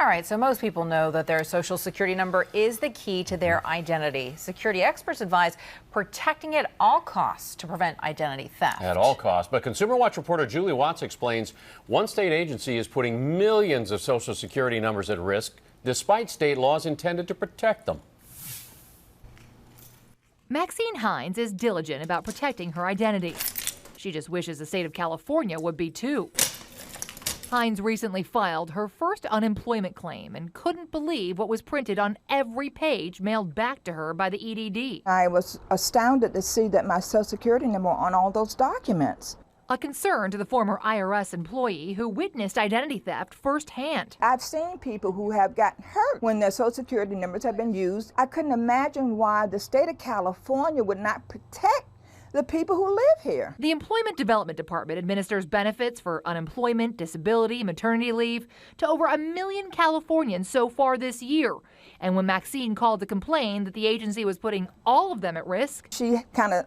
All right, so most people know that their social security number is the key to their identity. Security experts advise protecting it at all costs to prevent identity theft. At all costs. But ConsumerWatch reporter Julie Watts explains one state agency is putting millions of social security numbers at risk despite state laws intended to protect them. Maxine Hines is diligent about protecting her identity. She just wishes the state of California would be too. Hines recently filed her first unemployment claim and couldn't believe what was printed on every page mailed back to her by the EDD. I was astounded to see that my Social Security number on all those documents. A concern to the former IRS employee who witnessed identity theft firsthand. I've seen people who have gotten hurt when their Social Security numbers have been used. I couldn't imagine why the state of California would not protect the people who live here. The Employment Development Department administers benefits for unemployment, disability, maternity leave to over 1 million Californians so far this year. And when Maxine called to complain that the agency was putting all of them at risk, she kind of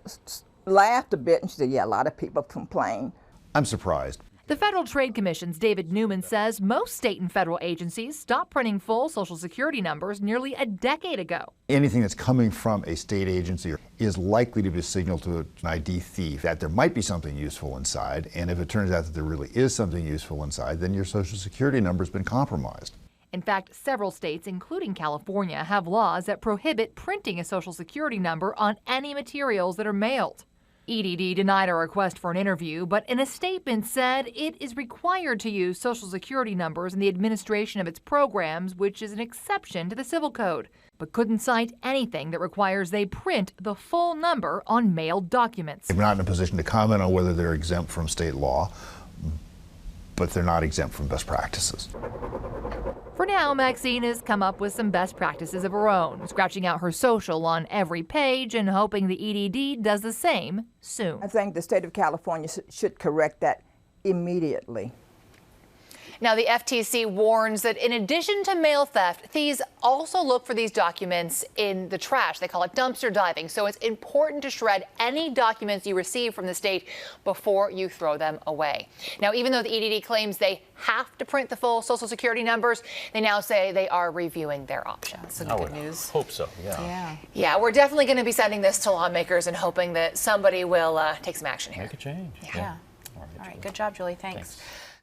laughed a bit and she said, yeah, a lot of people complain. I'm surprised. The Federal Trade Commission's David Newman says most state and federal agencies stopped printing full Social Security numbers nearly a decade ago. Anything that's coming from a state agency is likely to be a signal to an ID thief that there might be something useful inside, and if it turns out that there really is something useful inside, then your Social Security number's been compromised. In fact, several states, including California, have laws that prohibit printing a Social Security number on any materials that are mailed. EDD denied a request for an interview, but in a statement said it is required to use Social Security numbers in the administration of its programs, which is an exception to the Civil Code, but couldn't cite anything that requires they print the full number on mailed documents. We're not in a position to comment on whether they're exempt from state law, but they're not exempt from best practices. For now, Maxine has come up with some best practices of her own, scratching out her social on every page and hoping the EDD does the same soon. I think the state of California should correct that immediately. Now, the FTC warns that in addition to mail theft, thieves also look for these documents in the trash. They call it dumpster diving. So it's important to shred any documents you receive from the state before you throw them away. Now, even though the EDD claims they have to print the full Social Security numbers, they now say they are reviewing their options. So good news. Hope so, yeah. Yeah, we're definitely going to be sending this to lawmakers and hoping that somebody will take some action here. Make a change. Yeah. All right, good job, Julie. Thanks.